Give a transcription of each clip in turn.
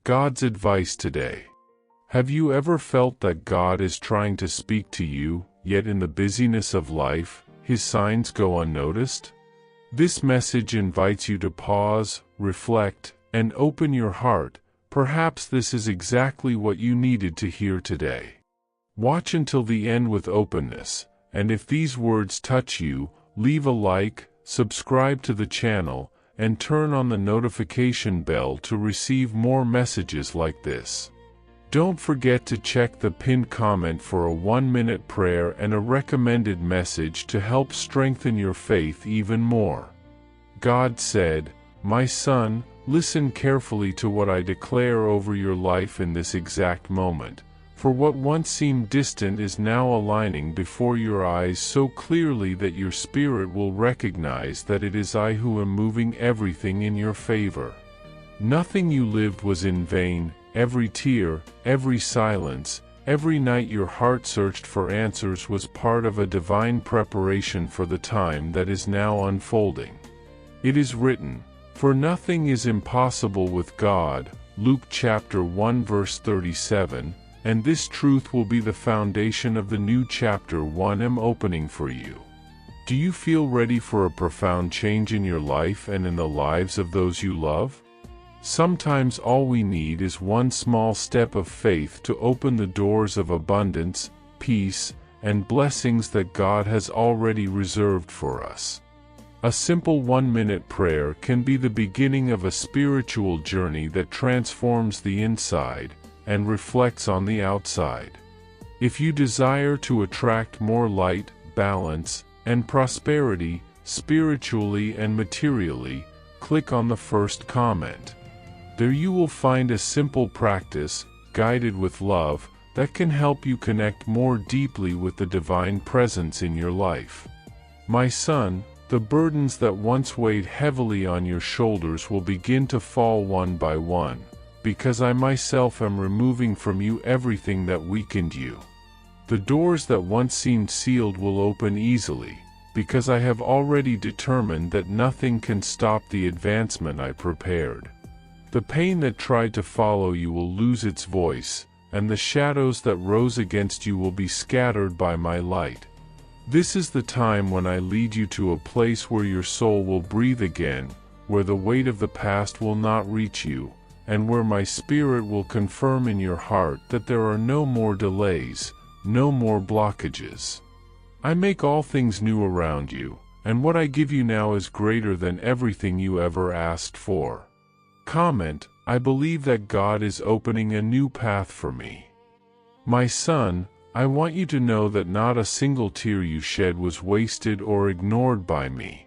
God's advice today. Have you ever felt that God is trying to speak to you, yet in the busyness of life, His signs go unnoticed? This message invites you to pause, reflect, and open your heart. Perhaps this is exactly what you needed to hear today. Watch until the end with openness, and if these words touch you, leave a like, subscribe to the channel, and turn on the notification bell to receive more messages like this. Don't forget to check the pinned comment for a 1-minute prayer and a recommended message to help strengthen your faith even more. God said, "My son, listen carefully to what I declare over your life in this exact moment, for what once seemed distant is now aligning before your eyes so clearly that your spirit will recognize that it is I who am moving everything in your favor. Nothing you lived was in vain. Every tear, every silence, every night your heart searched for answers was part of a divine preparation for the time that is now unfolding. It is written, 'For nothing is impossible with God,' Luke chapter 1 verse 37, and this truth will be the foundation of the new chapter 1 I'm opening for you. Do you feel ready for a profound change in your life and in the lives of those you love? Sometimes all we need is one small step of faith to open the doors of abundance, peace, and blessings that God has already reserved for us. A simple 1-minute prayer can be the beginning of a spiritual journey that transforms the inside and reflects on the outside. If you desire to attract more light, balance, and prosperity, spiritually and materially, click on the first comment. There you will find a simple practice, guided with love, that can help you connect more deeply with the divine presence in your life. My son, the burdens that once weighed heavily on your shoulders will begin to fall one by one, because I myself am removing from you everything that weakened you. The doors that once seemed sealed will open easily, because I have already determined that nothing can stop the advancement I prepared. The pain that tried to follow you will lose its voice, and the shadows that rose against you will be scattered by my light. This is the time when I lead you to a place where your soul will breathe again, where the weight of the past will not reach you, and where my spirit will confirm in your heart that there are no more delays, no more blockages. I make all things new around you, and what I give you now is greater than everything you ever asked for." Comment, I believe that God is opening a new path for me. My son, I want you to know that not a single tear you shed was wasted or ignored by me.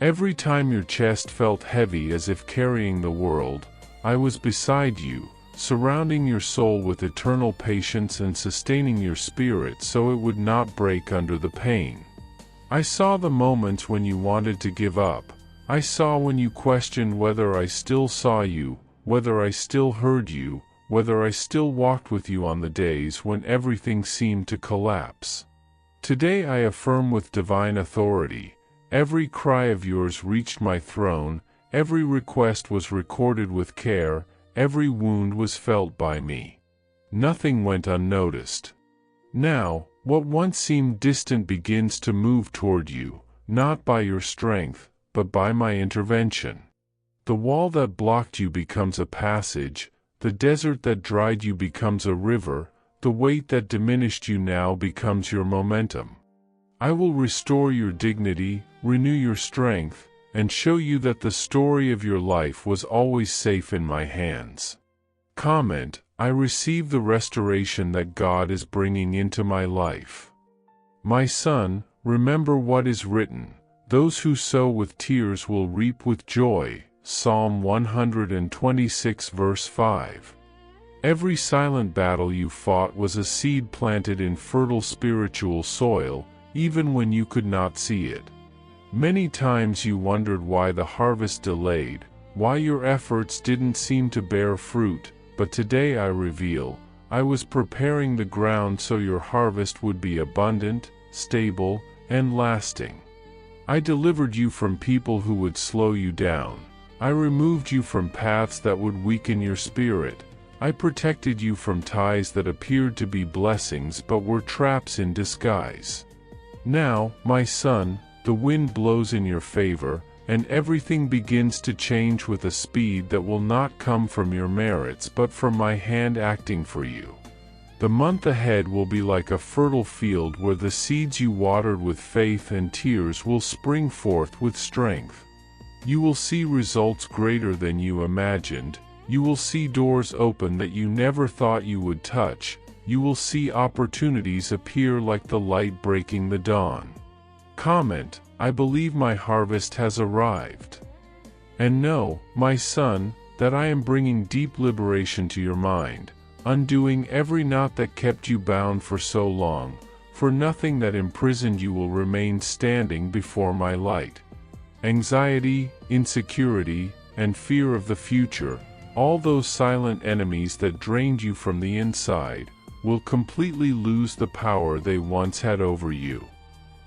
Every time your chest felt heavy as if carrying the world, I was beside you, surrounding your soul with eternal patience and sustaining your spirit so it would not break under the pain. I saw the moments when you wanted to give up. I saw when you questioned whether I still saw you, whether I still heard you, whether I still walked with you on the days when everything seemed to collapse. Today I affirm with divine authority, every cry of yours reached my throne, every request was recorded with care, every wound was felt by me. Nothing went unnoticed. Now, what once seemed distant begins to move toward you, not by your strength, but by my intervention. The wall that blocked you becomes a passage, the desert that dried you becomes a river, the weight that diminished you now becomes your momentum. I will restore your dignity, renew your strength, and show you that the story of your life was always safe in my hands. Comment, I receive the restoration that God is bringing into my life. My son, remember what is written. Those who sow with tears will reap with joy. Psalm 126 verse 5. Every silent battle you fought was a seed planted in fertile spiritual soil, even when you could not see it. Many times you wondered why the harvest delayed, why your efforts didn't seem to bear fruit, but today I reveal, I was preparing the ground so your harvest would be abundant, stable, and lasting. I delivered you from people who would slow you down. I removed you from paths that would weaken your spirit, I protected you from ties that appeared to be blessings but were traps in disguise. Now, my son, the wind blows in your favor, and everything begins to change with a speed that will not come from your merits but from my hand acting for you. The month ahead will be like a fertile field where the seeds you watered with faith and tears will spring forth with strength. You will see results greater than you imagined. You will see doors open that you never thought you would touch. You will see opportunities appear like the light breaking the dawn. Comment: I believe my harvest has arrived. And know, my son, that I am bringing deep liberation to your mind, undoing every knot that kept you bound for so long, for nothing that imprisoned you will remain standing before my light. Anxiety, insecurity, and fear of the future, all those silent enemies that drained you from the inside, will completely lose the power they once had over you.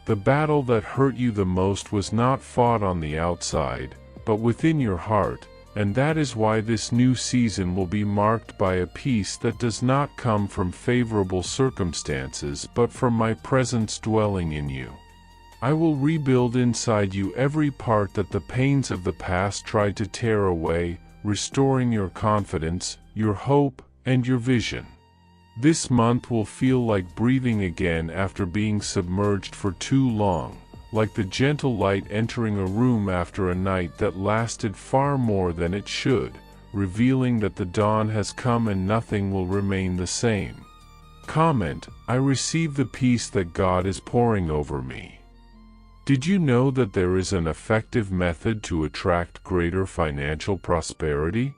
The battle that hurt you the most was not fought on the outside, but within your heart, and that is why this new season will be marked by a peace that does not come from favorable circumstances but from my presence dwelling in you. I will rebuild inside you every part that the pains of the past tried to tear away, restoring your confidence, your hope, and your vision. This month will feel like breathing again after being submerged for too long, like the gentle light entering a room after a night that lasted far more than it should, revealing that the dawn has come and nothing will remain the same. Comment: I receive the peace that God is pouring over me. Did you know that there is an effective method to attract greater financial prosperity?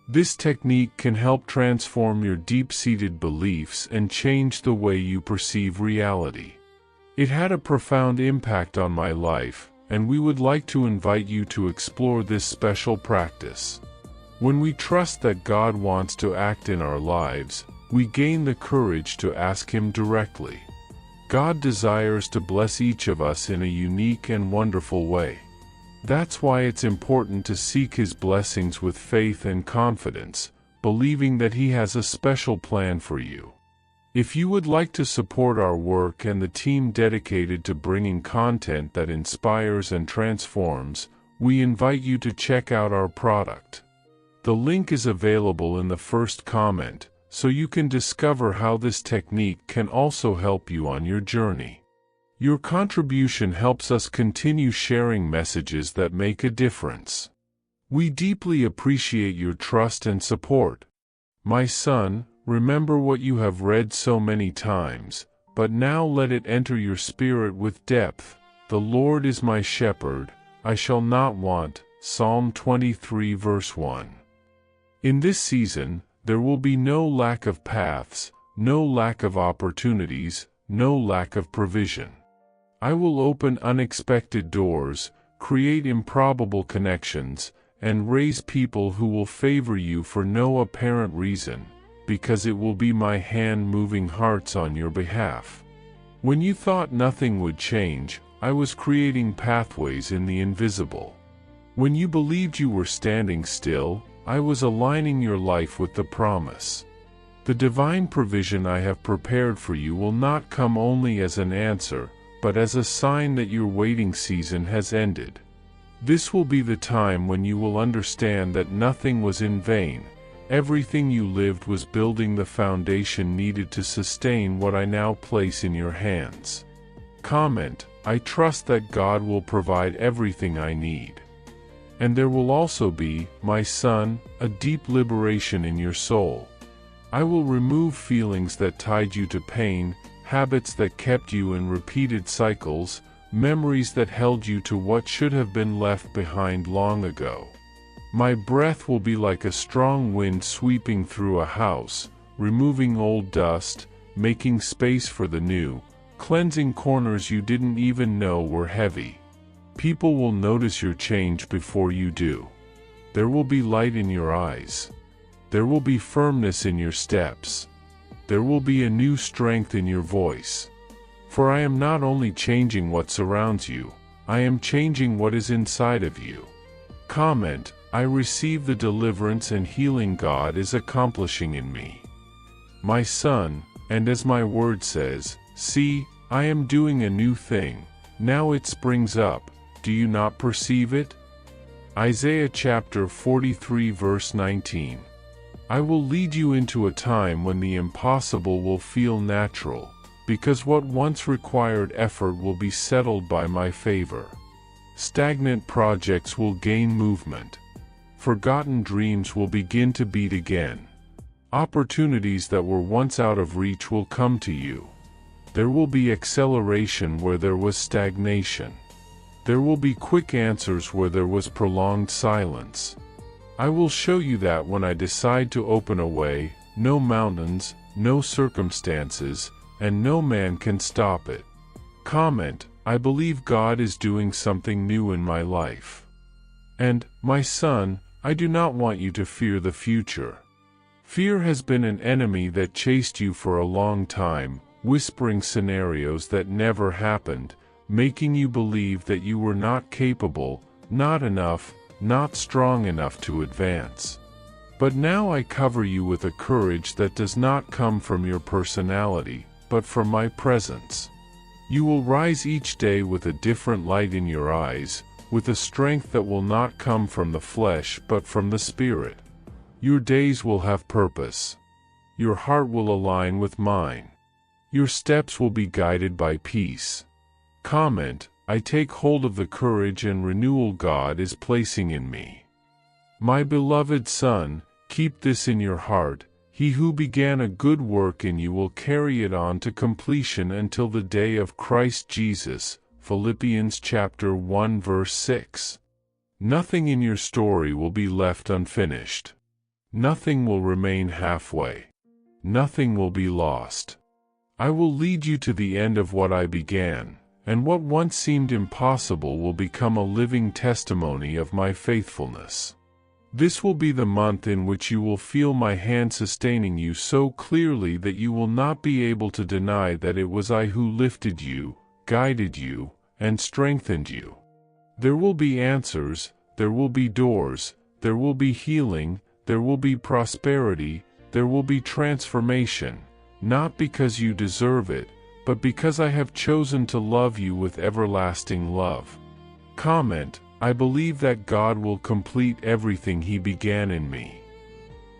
This technique can help transform your deep-seated beliefs and change the way you perceive reality. It had a profound impact on my life, and we would like to invite you to explore this special practice. When we trust that God wants to act in our lives, we gain the courage to ask Him directly. God desires to bless each of us in a unique and wonderful way. That's why it's important to seek His blessings with faith and confidence, believing that He has a special plan for you. If you would like to support our work and the team dedicated to bringing content that inspires and transforms, we invite you to check out our product. The link is available in the first comment, so you can discover how this technique can also help you on your journey. Your contribution helps us continue sharing messages that make a difference. We deeply appreciate your trust and support. My son, remember what you have read so many times, but now let it enter your spirit with depth. The Lord is my shepherd, I shall not want. Psalm 23 verse 1. In this season, there will be no lack of paths, no lack of opportunities, no lack of provision. I will open unexpected doors, create improbable connections, and raise people who will favor you for no apparent reason, because it will be my hand moving hearts on your behalf. When you thought nothing would change, I was creating pathways in the invisible. When you believed you were standing still, I was aligning your life with the promise. The divine provision I have prepared for you will not come only as an answer, but as a sign that your waiting season has ended. This will be the time when you will understand that nothing was in vain. Everything you lived was building the foundation needed to sustain what I now place in your hands. Comment: I trust that God will provide everything I need. And there will also be, my son, a deep liberation in your soul. I will remove feelings that tied you to pain, habits that kept you in repeated cycles, memories that held you to what should have been left behind long ago. My breath will be like a strong wind sweeping through a house, removing old dust, making space for the new, cleansing corners you didn't even know were heavy. People will notice your change before you do. There will be light in your eyes. There will be firmness in your steps. There will be a new strength in your voice. For I am not only changing what surrounds you, I am changing what is inside of you. Comment: I receive the deliverance and healing God is accomplishing in me. My son, and as my word says, see, I am doing a new thing, now it springs up, do you not perceive it? Isaiah chapter 43 verse 19. I will lead you into a time when the impossible will feel natural, because what once required effort will be settled by my favor. Stagnant projects will gain movement. Forgotten dreams will begin to beat again. Opportunities that were once out of reach will come to you. There will be acceleration where there was stagnation. There will be quick answers where there was prolonged silence. I will show you that when I decide to open a way, no mountains, no circumstances, and no man can stop it. Comment, I believe God is doing something new in my life. And, my son, I do not want you to fear the future. Fear has been an enemy that chased you for a long time, whispering scenarios that never happened, making you believe that you were not capable, not enough, not strong enough to advance. But now I cover you with a courage that does not come from your personality, but from my presence. You will rise each day with a different light in your eyes, with a strength that will not come from the flesh but from the Spirit. Your days will have purpose. Your heart will align with mine. Your steps will be guided by peace. Comment, I take hold of the courage and renewal God is placing in me. My beloved son, keep this in your heart, he who began a good work in you will carry it on to completion until the day of Christ Jesus. Philippians chapter 1 verse 6. Nothing in your story will be left unfinished. Nothing will remain halfway. Nothing will be lost. I will lead you to the end of what I began, and what once seemed impossible will become a living testimony of my faithfulness. This will be the month in which you will feel my hand sustaining you so clearly that you will not be able to deny that it was I who lifted you, guided you, and strengthened you. There will be answers, there will be doors, there will be healing, there will be prosperity, there will be transformation, not because you deserve it, but because I have chosen to love you with everlasting love. Comment, I believe that God will complete everything He began in me.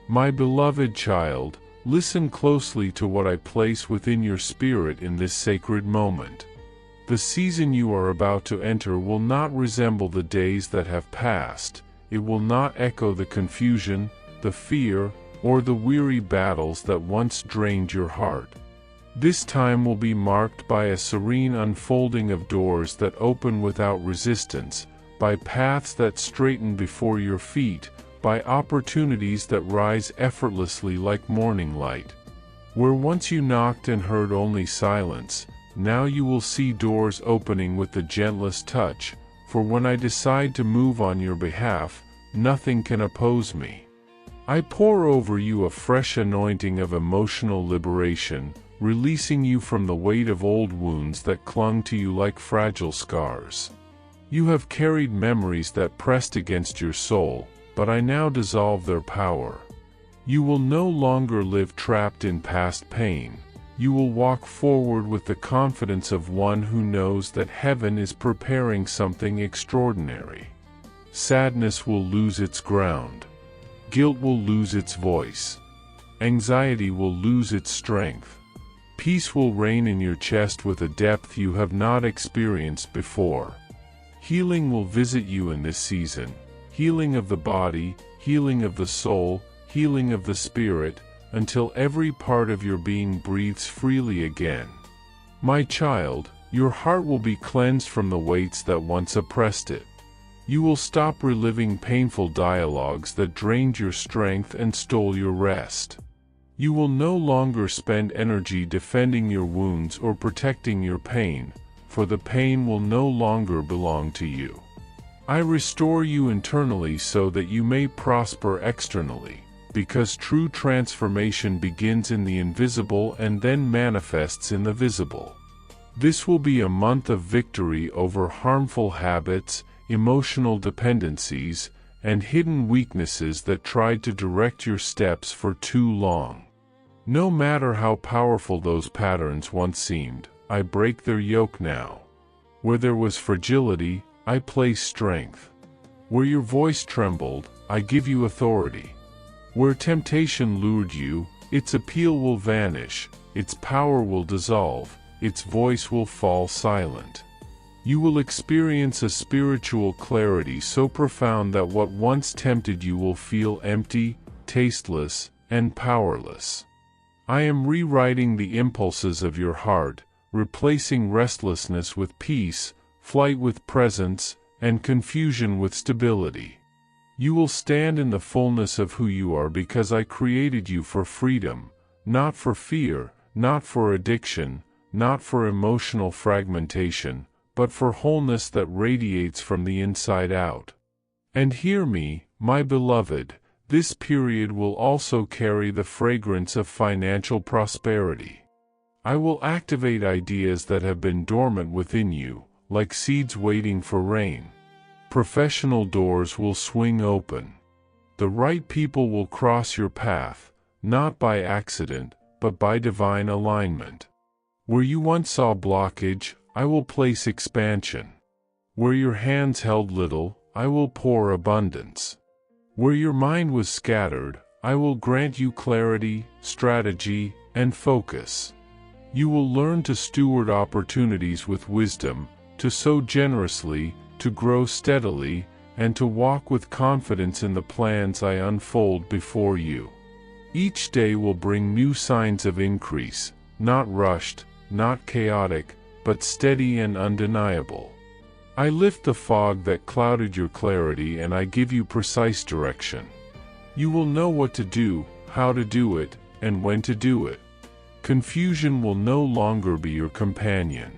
My beloved child, listen closely to what I place within your spirit in this sacred moment. The season you are about to enter will not resemble the days that have passed, it will not echo the confusion, the fear, or the weary battles that once drained your heart. This time will be marked by a serene unfolding of doors that open without resistance, by paths that straighten before your feet, by opportunities that rise effortlessly like morning light. Where once you knocked and heard only silence, now you will see doors opening with the gentlest touch, for when I decide to move on your behalf, nothing can oppose me. I pour over you a fresh anointing of emotional liberation, releasing you from the weight of old wounds that clung to you like fragile scars. You have carried memories that pressed against your soul, but I now dissolve their power. You will no longer live trapped in past pain. You will walk forward with the confidence of one who knows that heaven is preparing something extraordinary. Sadness will lose its ground. Guilt will lose its voice. Anxiety will lose its strength. Peace will reign in your chest with a depth you have not experienced before. Healing will visit you in this season, healing of the body, healing of the soul, healing of the spirit, until every part of your being breathes freely again. My child, your heart will be cleansed from the weights that once oppressed it. You will stop reliving painful dialogues that drained your strength and stole your rest. You will no longer spend energy defending your wounds or protecting your pain, for the pain will no longer belong to you. I restore you internally so that you may prosper externally, because true transformation begins in the invisible and then manifests in the visible. This will be a month of victory over harmful habits, emotional dependencies, and hidden weaknesses that tried to direct your steps for too long. No matter how powerful those patterns once seemed, I break their yoke now. Where there was fragility, I place strength. Where your voice trembled, I give you authority. Where temptation lured you, its appeal will vanish, its power will dissolve, its voice will fall silent. You will experience a spiritual clarity so profound that what once tempted you will feel empty, tasteless, and powerless. I am rewriting the impulses of your heart, replacing restlessness with peace, flight with presence, and confusion with stability. You will stand in the fullness of who you are because I created you for freedom, not for fear, not for addiction, not for emotional fragmentation, but for wholeness that radiates from the inside out. And hear me, my beloved, this period will also carry the fragrance of financial prosperity. I will activate ideas that have been dormant within you, like seeds waiting for rain. Professional doors will swing open. The right people will cross your path, not by accident, but by divine alignment. Where you once saw blockage, I will place expansion. Where your hands held little, I will pour abundance. Where your mind was scattered, I will grant you clarity, strategy, and focus. You will learn to steward opportunities with wisdom, to sow generously, to grow steadily, and to walk with confidence in the plans I unfold before you. Each day will bring new signs of increase, not rushed, not chaotic, but steady and undeniable. I lift the fog that clouded your clarity and I give you precise direction. You will know what to do, how to do it, and when to do it. Confusion will no longer be your companion.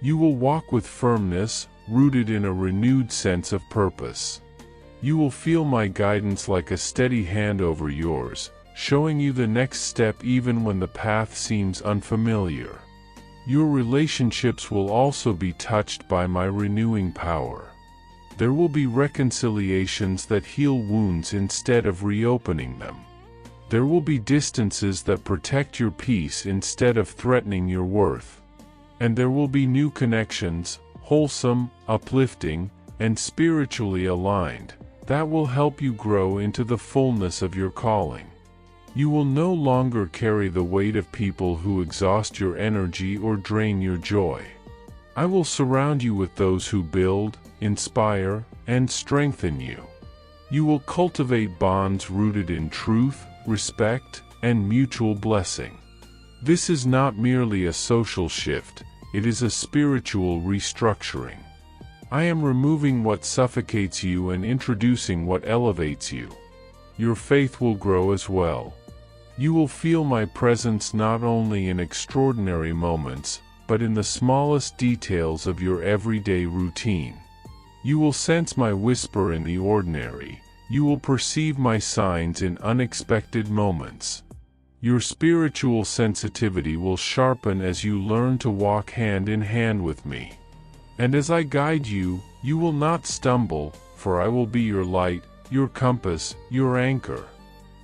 You will walk with firmness, rooted in a renewed sense of purpose. You will feel my guidance like a steady hand over yours, showing you the next step even when the path seems unfamiliar. Your relationships will also be touched by my renewing power. There will be reconciliations that heal wounds instead of reopening them. There will be distances that protect your peace instead of threatening your worth. And there will be new connections, wholesome, uplifting, and spiritually aligned, that will help you grow into the fullness of your calling. You will no longer carry the weight of people who exhaust your energy or drain your joy. I will surround you with those who build, inspire, and strengthen you. You will cultivate bonds rooted in truth, respect, and mutual blessing. This is not merely a social shift, it is a spiritual restructuring. I am removing what suffocates you and introducing what elevates you. Your faith will grow as well. You will feel my presence not only in extraordinary moments, but in the smallest details of your everyday routine. You will sense my whisper in the ordinary. You will perceive my signs in unexpected moments. Your spiritual sensitivity will sharpen as you learn to walk hand in hand with me. And as I guide you, you will not stumble, for I will be your light, your compass, your anchor.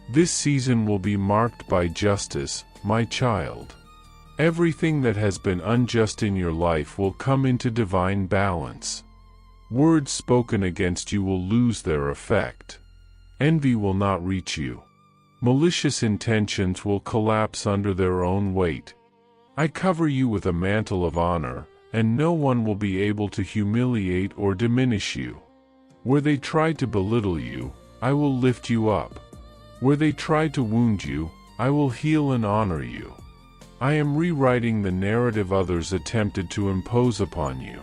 This season will be marked by justice, my child. Everything that has been unjust in your life will come into divine balance. Words spoken against you will lose their effect. Envy will not reach you. Malicious intentions will collapse under their own weight. I cover you with a mantle of honor, and no one will be able to humiliate or diminish you. Where they try to belittle you, I will lift you up. Where they try to wound you, I will heal and honor you. I am rewriting the narrative others attempted to impose upon you.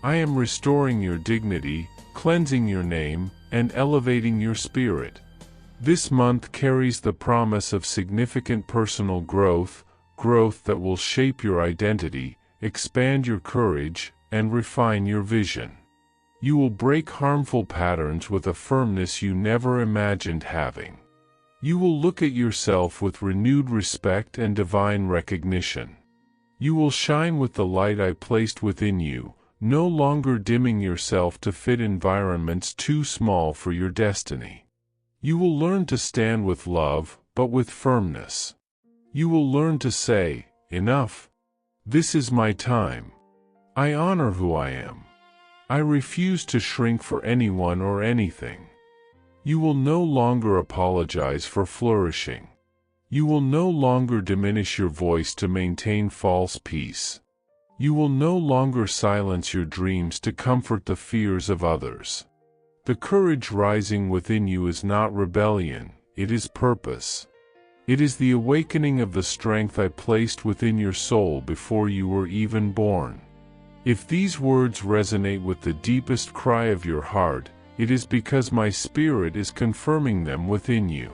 I am restoring your dignity, cleansing your name, and elevating your spirit. This month carries the promise of significant personal growth that will shape your identity, expand your courage, and refine your vision. You will break harmful patterns with a firmness you never imagined having. You will look at yourself with renewed respect and divine recognition. You will shine with the light I placed within you, no longer dimming yourself to fit environments too small for your destiny. You will learn to stand with love, but with firmness. You will learn to say, "Enough. This is my time. I honor who I am. I refuse to shrink for anyone or anything." You will no longer apologize for flourishing. You will no longer diminish your voice to maintain false peace. You will no longer silence your dreams to comfort the fears of others. The courage rising within you is not rebellion, it is purpose. It is the awakening of the strength I placed within your soul before you were even born. If these words resonate with the deepest cry of your heart, it is because my Spirit is confirming them within you.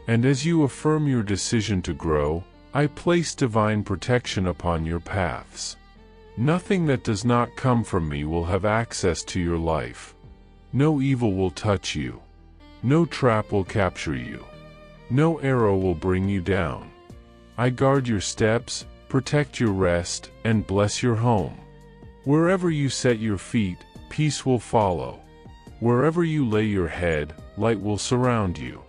And as you affirm your decision to grow, I place divine protection upon your paths. Nothing that does not come from me will have access to your life. No evil will touch you. No trap will capture you. No arrow will bring you down. I guard your steps, protect your rest, and bless your home. Wherever you set your feet, peace will follow. Wherever you lay your head, light will surround you.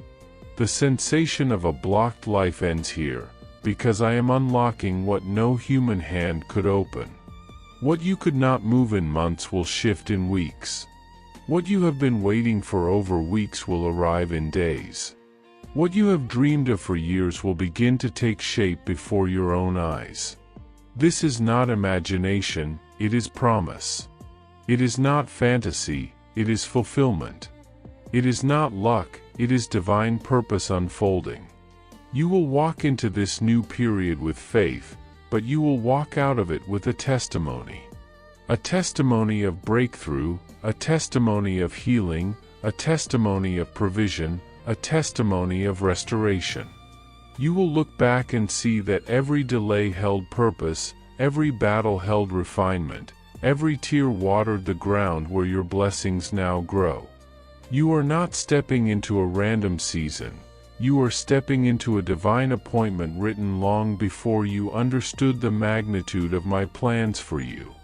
The sensation of a blocked life ends here, because I am unlocking what no human hand could open. What you could not move in months will shift in weeks. What you have been waiting for over weeks will arrive in days. What you have dreamed of for years will begin to take shape before your own eyes. This is not imagination, it is promise. It is not fantasy, it is fulfillment. It is not luck, it is divine purpose unfolding. You will walk into this new period with faith, but you will walk out of it with a testimony. A testimony of breakthrough, a testimony of healing, a testimony of provision, a testimony of restoration. You will look back and see that every delay held purpose, every battle held refinement, every tear watered the ground where your blessings now grow. You are not stepping into a random season. You are stepping into a divine appointment written long before you understood the magnitude of my plans for you.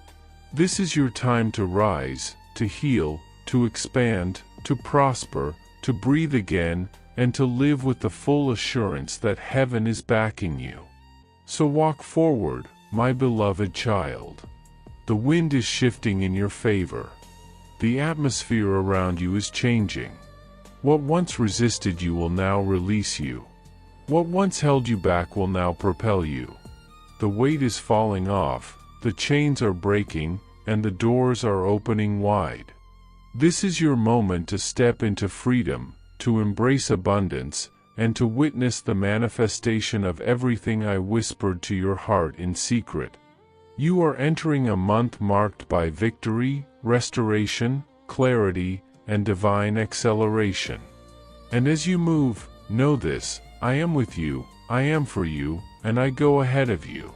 This is your time to rise, to heal, to expand, to prosper, to breathe again, and to live with the full assurance that heaven is backing you. So walk forward, my beloved child. The wind is shifting in your favor. The atmosphere around you is changing. What once resisted you will now release you. What once held you back will now propel you. The weight is falling off, the chains are breaking, and the doors are opening wide. This is your moment to step into freedom, to embrace abundance, and to witness the manifestation of everything I whispered to your heart in secret. You are entering a month marked by victory, restoration, clarity, and divine acceleration. And as you move, know this: I am with you, I am for you, and I go ahead of you.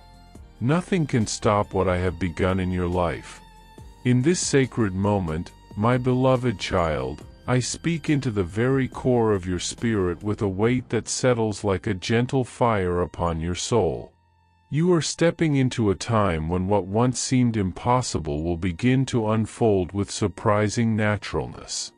Nothing can stop what I have begun in your life. In this sacred moment, my beloved child, I speak into the very core of your spirit with a weight that settles like a gentle fire upon your soul. You are stepping into a time when what once seemed impossible will begin to unfold with surprising naturalness.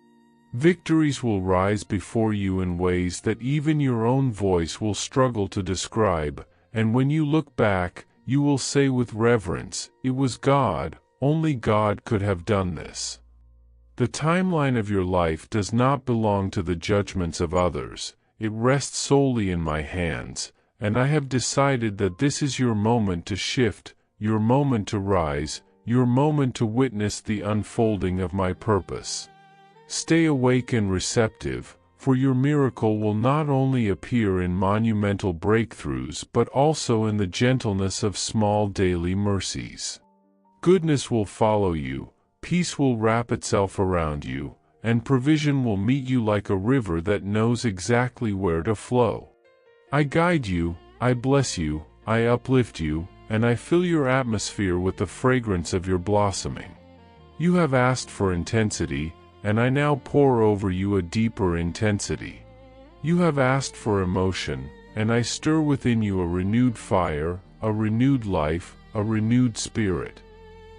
Victories will rise before you in ways that even your own voice will struggle to describe, and when you look back, you will say with reverence, "It was God, only God could have done this." The timeline of your life does not belong to the judgments of others, it rests solely in my hands, and I have decided that this is your moment to shift, your moment to rise, your moment to witness the unfolding of my purpose. Stay awake and receptive, for your miracle will not only appear in monumental breakthroughs but also in the gentleness of small daily mercies. Goodness will follow you, peace will wrap itself around you, and provision will meet you like a river that knows exactly where to flow. I guide you, I bless you, I uplift you, and I fill your atmosphere with the fragrance of your blossoming. You have asked for intensity, and I now pour over you a deeper intensity. You have asked for emotion, and I stir within you a renewed fire, a renewed life, a renewed spirit.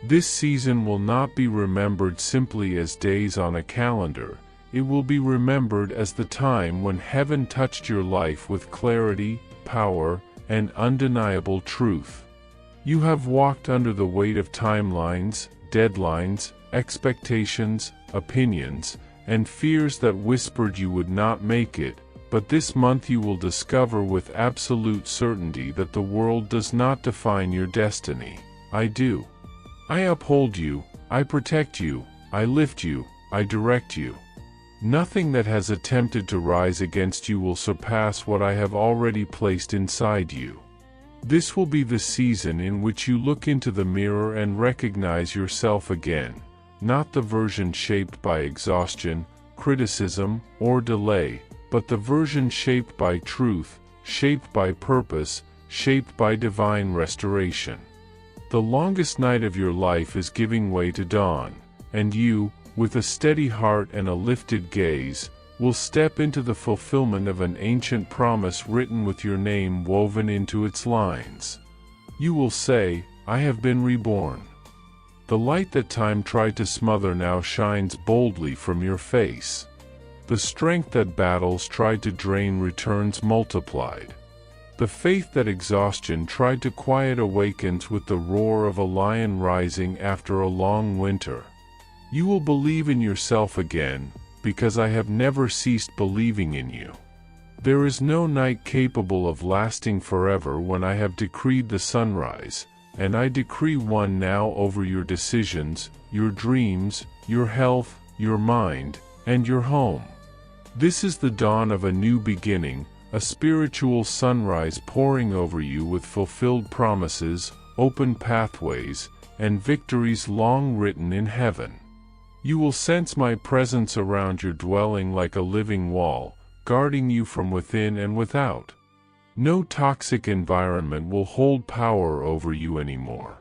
This season will not be remembered simply as days on a calendar. It will be remembered as the time when heaven touched your life with clarity, power, and undeniable truth. You have walked under the weight of timelines, deadlines, expectations, opinions, and fears that whispered you would not make it, but this month you will discover with absolute certainty that the world does not define your destiny. I do. I uphold you, I protect you, I lift you, I direct you. Nothing that has attempted to rise against you will surpass what I have already placed inside you. This will be the season in which you look into the mirror and recognize yourself again, not the version shaped by exhaustion, criticism, or delay, but the version shaped by truth, shaped by purpose, shaped by divine restoration. The longest night of your life is giving way to dawn, and you, with a steady heart and a lifted gaze, will step into the fulfillment of an ancient promise written with your name woven into its lines. You will say, I have been reborn. The light that time tried to smother now shines boldly from your face. The strength that battles tried to drain returns multiplied. The faith that exhaustion tried to quiet awakens with the roar of a lion rising after a long winter. You will believe in yourself again, because I have never ceased believing in you. There is no night capable of lasting forever when I have decreed the sunrise, and I decree one now over your decisions, your dreams, your health, your mind, and your home. This is the dawn of a new beginning, a spiritual sunrise pouring over you with fulfilled promises, open pathways, and victories long written in heaven. You will sense my presence around your dwelling like a living wall, guarding you from within and without. No toxic environment will hold power over you anymore.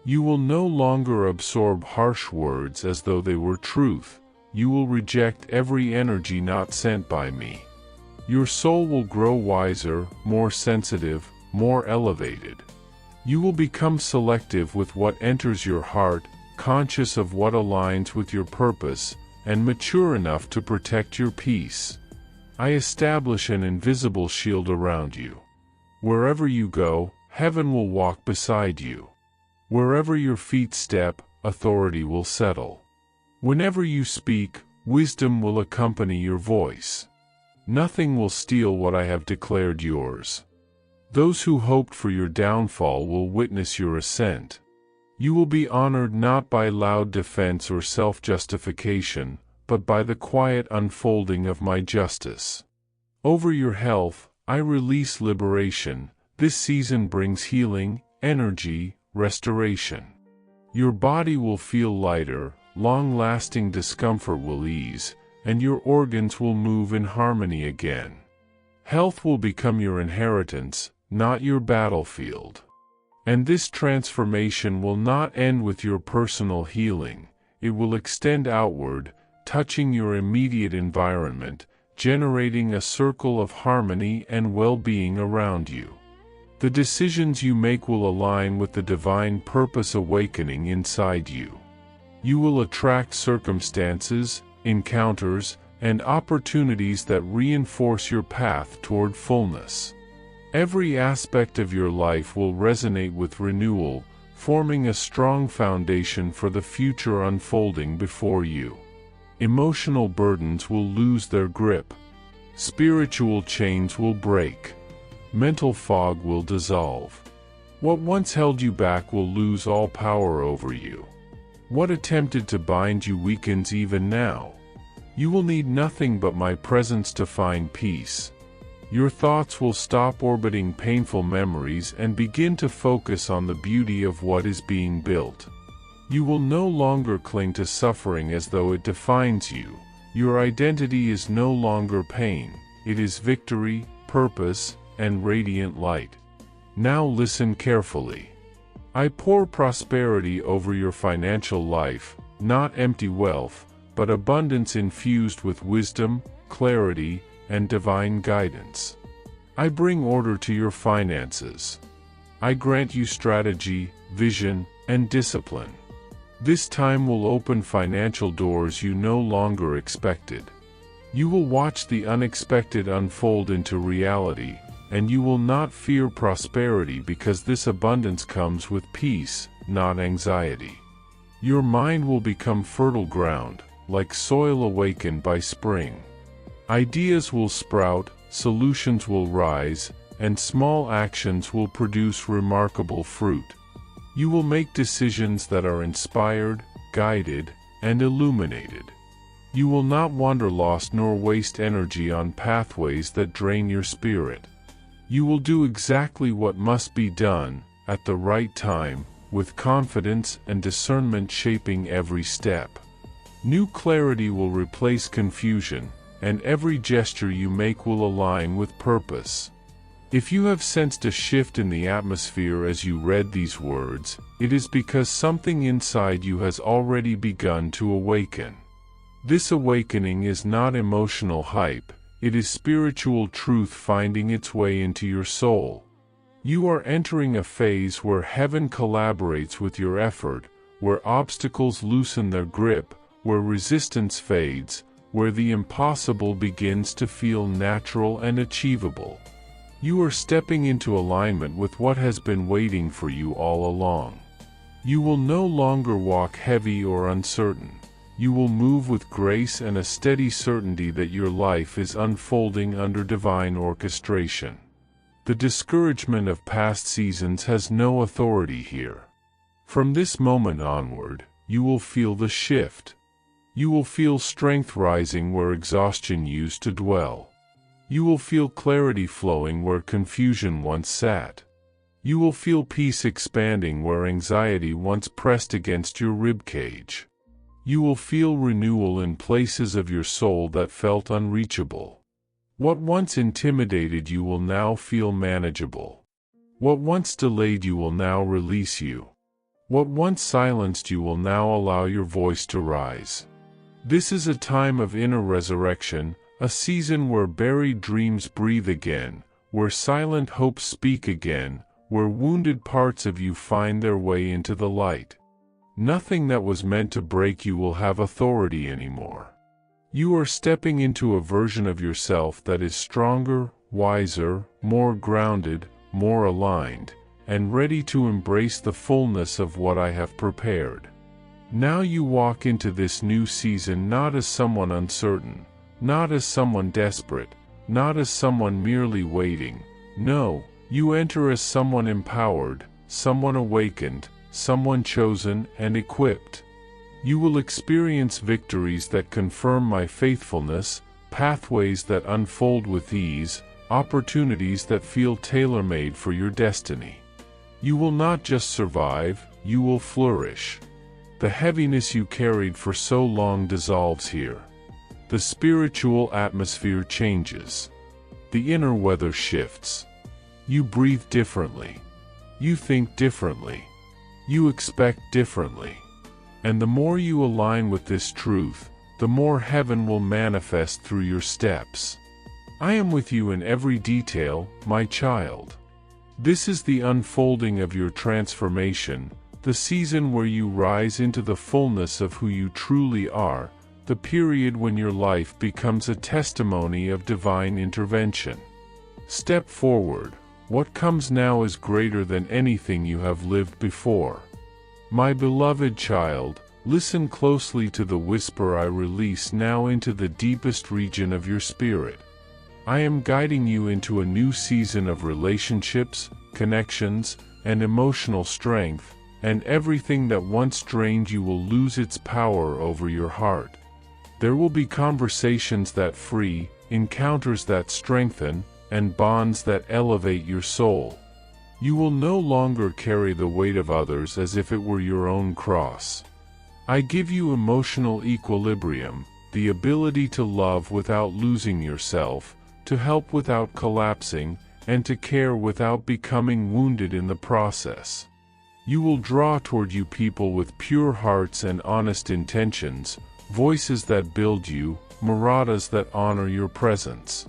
You will no longer absorb harsh words as though they were truth. You will reject every energy not sent by me. Your soul will grow wiser, more sensitive, more elevated. You will become selective with what enters your heart, conscious of what aligns with your purpose, and mature enough to protect your peace. I establish an invisible shield around you. Wherever you go, heaven will walk beside you. Wherever your feet step, authority will settle. Whenever you speak, wisdom will accompany your voice. Nothing will steal what I have declared yours. Those who hoped for your downfall will witness your ascent. You will be honored not by loud defense or self-justification, but by the quiet unfolding of my justice. Over your health, I release liberation. This season brings healing, energy, restoration. Your body will feel lighter, long-lasting discomfort will ease, and your organs will move in harmony again. Health will become your inheritance, not your battlefield. And this transformation will not end with your personal healing. It will extend outward, touching your immediate environment, generating a circle of harmony and well-being around you. The decisions you make will align with the divine purpose awakening inside you. You will attract circumstances, encounters, and opportunities that reinforce your path toward fullness. Every aspect of your life will resonate with renewal, forming a strong foundation for the future unfolding before you. Emotional burdens will lose their grip. Spiritual chains will break. Mental fog will dissolve. What once held you back will lose all power over you. What attempted to bind you weakens even now. You will need nothing but my presence to find peace. Your thoughts will stop orbiting painful memories and begin to focus on the beauty of what is being built. You will no longer cling to suffering as though it defines you. Your identity is no longer pain, it is victory, purpose, and radiant light. Now listen carefully. I pour prosperity over your financial life, not empty wealth, but abundance infused with wisdom, clarity, and divine guidance. I bring order to your finances. I grant you strategy, vision, and discipline. This time will open financial doors you no longer expected. You will watch the unexpected unfold into reality, and you will not fear prosperity because this abundance comes with peace, not anxiety. Your mind will become fertile ground, like soil awakened by spring. Ideas will sprout, solutions will rise, and small actions will produce remarkable fruit. You will make decisions that are inspired, guided, and illuminated. You will not wander lost nor waste energy on pathways that drain your spirit. You will do exactly what must be done, at the right time, with confidence and discernment shaping every step. New clarity will replace confusion, and every gesture you make will align with purpose. If you have sensed a shift in the atmosphere as you read these words, it is because something inside you has already begun to awaken. This awakening is not emotional hype, it is spiritual truth finding its way into your soul. You are entering a phase where heaven collaborates with your effort, where obstacles loosen their grip, where resistance fades, where the impossible begins to feel natural and achievable. You are stepping into alignment with what has been waiting for you all along. You will no longer walk heavy or uncertain. You will move with grace and a steady certainty that your life is unfolding under divine orchestration. The discouragement of past seasons has no authority here. From this moment onward, you will feel the shift. You will feel strength rising where exhaustion used to dwell. You will feel clarity flowing where confusion once sat. You will feel peace expanding where anxiety once pressed against your ribcage. You will feel renewal in places of your soul that felt unreachable. What once intimidated you will now feel manageable. What once delayed you will now release you. What once silenced you will now allow your voice to rise. This is a time of inner resurrection, a season where buried dreams breathe again, where silent hopes speak again, where wounded parts of you find their way into the light. Nothing that was meant to break you will have authority anymore. You are stepping into a version of yourself that is stronger, wiser, more grounded, more aligned, and ready to embrace the fullness of what I have prepared. Now you walk into this new season not as someone uncertain, not as someone desperate, not as someone merely waiting. No, you enter as someone empowered, someone awakened, someone chosen and equipped. You will experience victories that confirm my faithfulness, pathways that unfold with ease, opportunities that feel tailor-made for your destiny. You will not just survive, you will flourish. The heaviness you carried for so long dissolves here. The spiritual atmosphere changes. The inner weather shifts. You breathe differently. You think differently. You expect differently. And the more you align with this truth, the more heaven will manifest through your steps. I am with you in every detail, my child. This is the unfolding of your transformation, the season where you rise into the fullness of who you truly are, the period when your life becomes a testimony of divine intervention. Step forward. What comes now is greater than anything you have lived before. My beloved child, listen closely to the whisper I release now into the deepest region of your spirit. I am guiding you into a new season of relationships, connections, and emotional strength, and everything that once drained you will lose its power over your heart. There will be conversations that free, encounters that strengthen, and bonds that elevate your soul. You will no longer carry the weight of others as if it were your own cross. I give you emotional equilibrium, the ability to love without losing yourself, to help without collapsing, and to care without becoming wounded in the process. You will draw toward you people with pure hearts and honest intentions, voices that build you, maradas that honor your presence.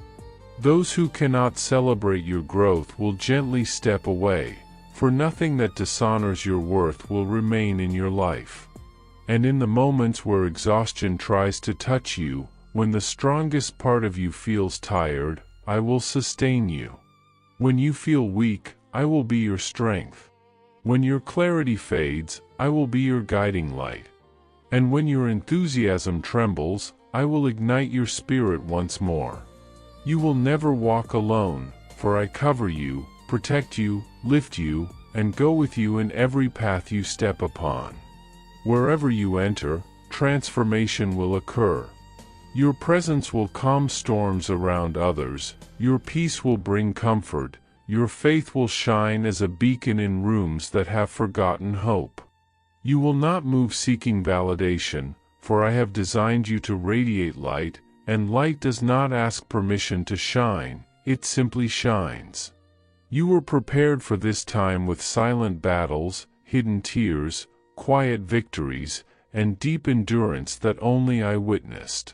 Those who cannot celebrate your growth will gently step away, for nothing that dishonors your worth will remain in your life. And in the moments where exhaustion tries to touch you, when the strongest part of you feels tired, I will sustain you. When you feel weak, I will be your strength. When your clarity fades, I will be your guiding light. And when your enthusiasm trembles, I will ignite your spirit once more. You will never walk alone, for I cover you, protect you, lift you, and go with you in every path you step upon. Wherever you enter, transformation will occur. Your presence will calm storms around others, your peace will bring comfort, your faith will shine as a beacon in rooms that have forgotten hope. You will not move seeking validation, for I have designed you to radiate light, and light does not ask permission to shine, it simply shines. You were prepared for this time with silent battles, hidden tears, quiet victories, and deep endurance that only I witnessed.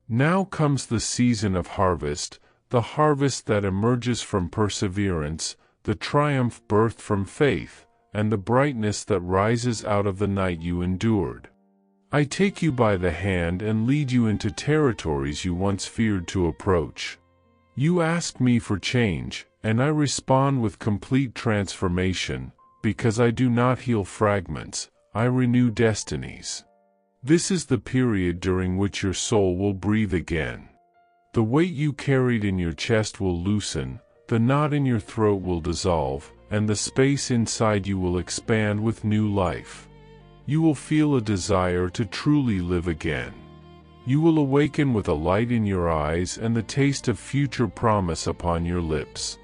Now comes the season of harvest, the harvest that emerges from perseverance, the triumph birthed from faith, and the brightness that rises out of the night you endured. I take you by the hand and lead you into territories you once feared to approach. You ask me for change, and I respond with complete transformation, because I do not heal fragments, I renew destinies. This is the period during which your soul will breathe again. The weight you carried in your chest will loosen, the knot in your throat will dissolve, and the space inside you will expand with new life. You will feel a desire to truly live again. You will awaken with a light in your eyes and the taste of future promise upon your lips.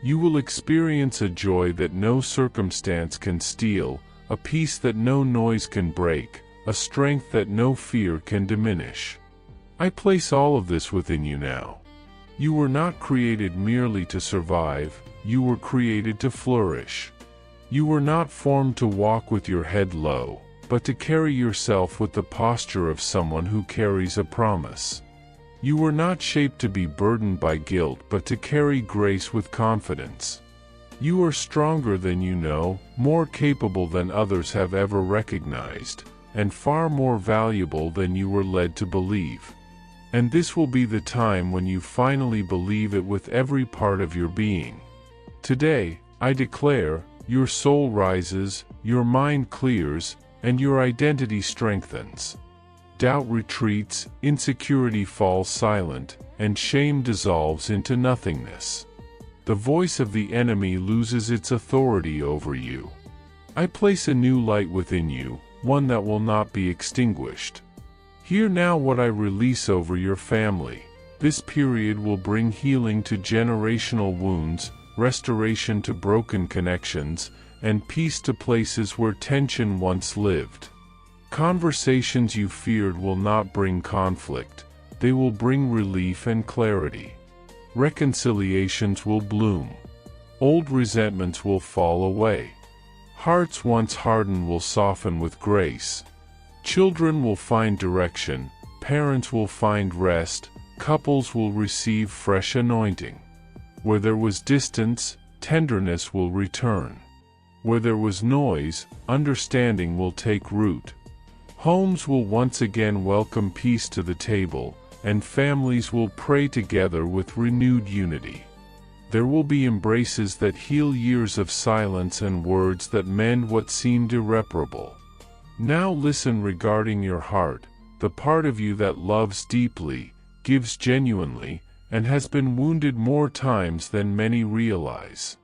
You will experience a joy that no circumstance can steal, a peace that no noise can break, a strength that no fear can diminish. I place all of this within you now. You were not created merely to survive, you were created to flourish. You were not formed to walk with your head low, but to carry yourself with the posture of someone who carries a promise. You were not shaped to be burdened by guilt, but to carry grace with confidence. You are stronger than you know, more capable than others have ever recognized, and far more valuable than you were led to believe. And this will be the time when you finally believe it with every part of your being. Today, I declare, your soul rises, your mind clears, and your identity strengthens. Doubt retreats, insecurity falls silent, and shame dissolves into nothingness. The voice of the enemy loses its authority over you. I place a new light within you, one that will not be extinguished. Hear now what I release over your family. This period will bring healing to generational wounds, restoration to broken connections, and peace to places where tension once lived. Conversations you feared will not bring conflict, they will bring relief and clarity. Reconciliations will bloom. Old resentments will fall away. Hearts once hardened will soften with grace. Children will find direction, parents will find rest, couples will receive fresh anointing. Where there was distance, tenderness will return. Where there was noise, understanding will take root. Homes will once again welcome peace to the table, and families will pray together with renewed unity. There will be embraces that heal years of silence and words that mend what seemed irreparable. Now listen regarding your heart, the part of you that loves deeply, gives genuinely, and has been wounded more times than many realize.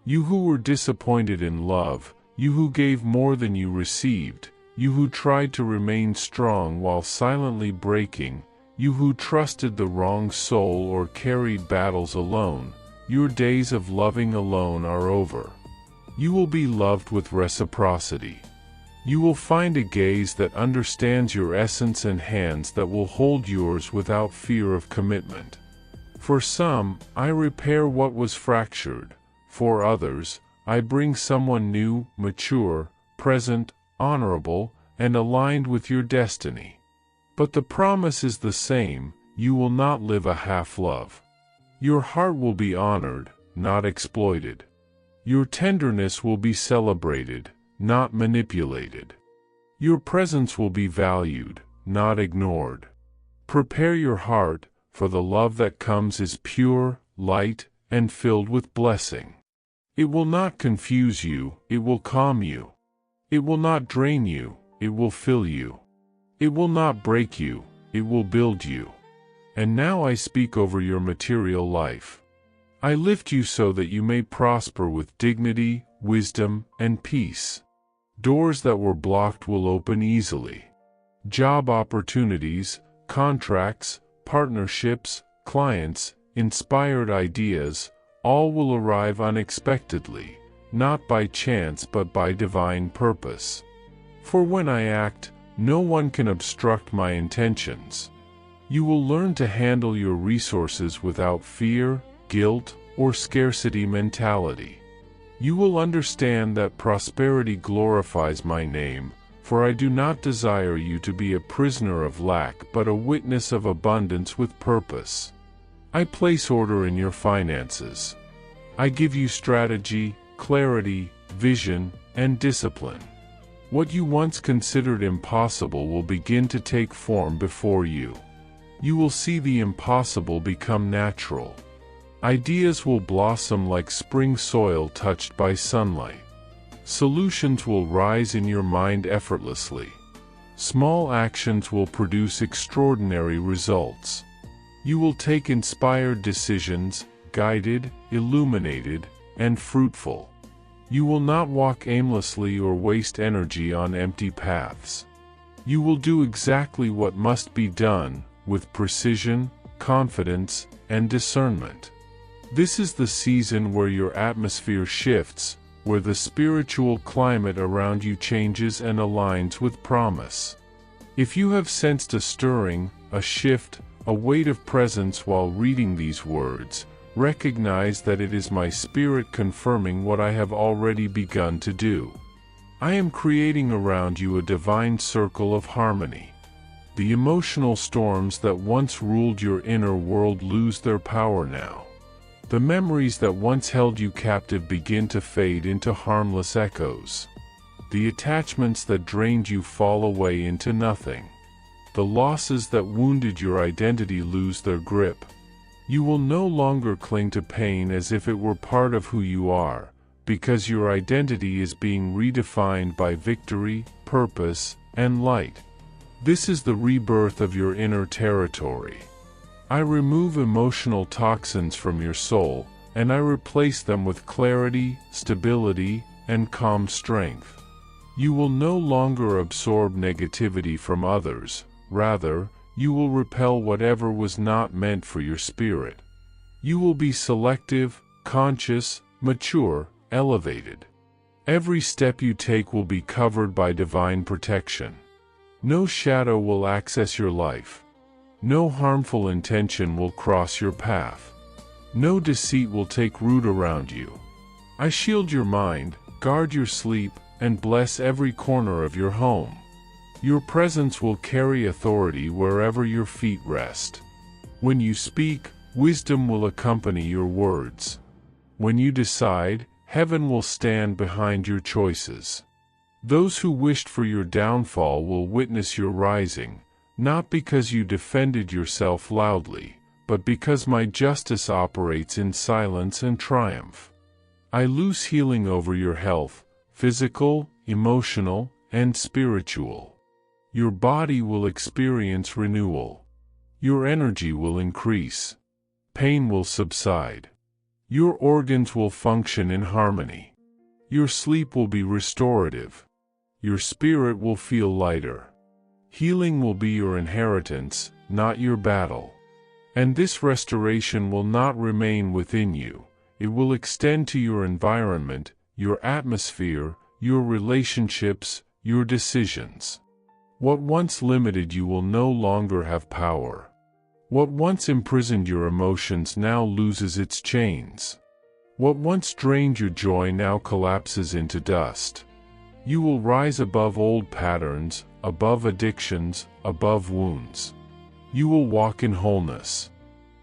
You who were disappointed in love, you who gave more than you received, you who tried to remain strong while silently breaking, you who trusted the wrong soul or carried battles alone, your days of loving alone are over. You will be loved with reciprocity. You will find a gaze that understands your essence and hands that will hold yours without fear of commitment. For some, I repair what was fractured. For others, I bring someone new, mature, present, honorable, and aligned with your destiny. But the promise is the same, you will not live a half-love. Your heart will be honored, not exploited. Your tenderness will be celebrated, not manipulated. Your presence will be valued, not ignored. Prepare your heart, for the love that comes is pure, light, and filled with blessing. It will not confuse you, it will calm you. It will not drain you, it will fill you. It will not break you, it will build you. And now I speak over your material life. I lift you so that you may prosper with dignity, wisdom, and peace. Doors that were blocked will open easily. Job opportunities, contracts, partnerships, clients, inspired ideas, all will arrive unexpectedly, not by chance but by divine purpose. For when I act, no one can obstruct my intentions. You will learn to handle your resources without fear, guilt, or scarcity mentality. You will understand that prosperity glorifies my name, for I do not desire you to be a prisoner of lack but a witness of abundance with purpose. I place order in your finances. I give you strategy, clarity, vision, and discipline. What you once considered impossible will begin to take form before you. You will see the impossible become natural. Ideas will blossom like spring soil touched by sunlight. Solutions will rise in your mind effortlessly. Small actions will produce extraordinary results. You will take inspired decisions, guided, illuminated, and fruitful. You will not walk aimlessly or waste energy on empty paths. You will do exactly what must be done, with precision, confidence, and discernment. This is the season where your atmosphere shifts, where the spiritual climate around you changes and aligns with promise. If you have sensed a stirring, a shift, a weight of presence while reading these words, recognize that it is my spirit confirming what I have already begun to do. I am creating around you a divine circle of harmony. The emotional storms that once ruled your inner world lose their power now. The memories that once held you captive begin to fade into harmless echoes. The attachments that drained you fall away into nothing. The losses that wounded your identity lose their grip. You will no longer cling to pain as if it were part of who you are, because your identity is being redefined by victory, purpose, and light. This is the rebirth of your inner territory. I remove emotional toxins from your soul, and I replace them with clarity, stability, and calm strength. You will no longer absorb negativity from others, rather, you will repel whatever was not meant for your spirit. You will be selective, conscious, mature, elevated. Every step you take will be covered by divine protection. No shadow will access your life. No harmful intention will cross your path. No deceit will take root around you. I shield your mind, guard your sleep, and bless every corner of your home. Your presence will carry authority wherever your feet rest. When you speak, wisdom will accompany your words. When you decide, heaven will stand behind your choices. Those who wished for your downfall will witness your rising, not because you defended yourself loudly, but because my justice operates in silence and triumph. I loose healing over your health, physical, emotional, and spiritual. Your body will experience renewal. Your energy will increase. Pain will subside. Your organs will function in harmony. Your sleep will be restorative. Your spirit will feel lighter. Healing will be your inheritance, not your battle. And this restoration will not remain within you. It will extend to your environment, your atmosphere, your relationships, your decisions. What once limited you will no longer have power. What once imprisoned your emotions now loses its chains. What once drained your joy now collapses into dust. You will rise above old patterns, above addictions, above wounds. You will walk in wholeness.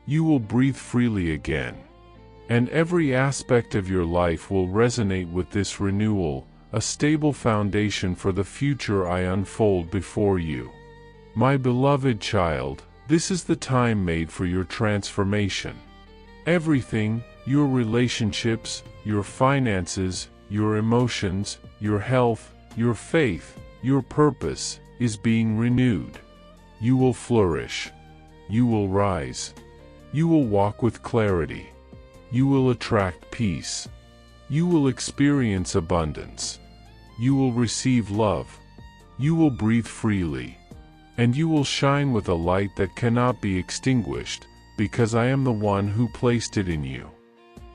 You will breathe freely again. And every aspect of your life will resonate with this renewal, a stable foundation for the future I unfold before you. My beloved child, this is the time made for your transformation. Everything, your relationships, your finances, your emotions, your health, your faith, your purpose, is being renewed. You will flourish. You will rise. You will walk with clarity. You will attract peace. You will experience abundance. You will receive love. You will breathe freely. And you will shine with a light that cannot be extinguished, because I am the one who placed it in you.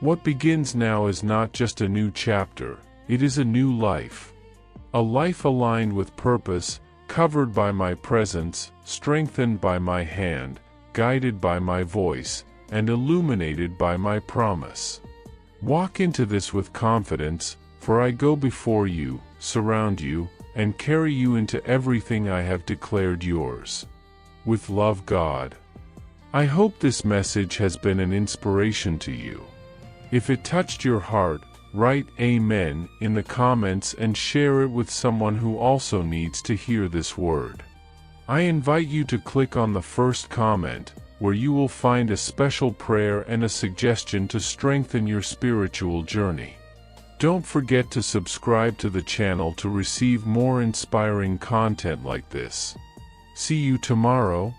What begins now is not just a new chapter, it is a new life. A life aligned with purpose, covered by my presence, strengthened by my hand, guided by my voice, and illuminated by my promise. Walk into this with confidence, for I go before you, surround you, and carry you into everything I have declared yours. With love, God. I hope this message has been an inspiration to you. If it touched your heart, write Amen in the comments and share it with someone who also needs to hear this word. I invite you to click on the first comment, where you will find a special prayer and a suggestion to strengthen your spiritual journey. Don't forget to subscribe to the channel to receive more inspiring content like this. See you tomorrow.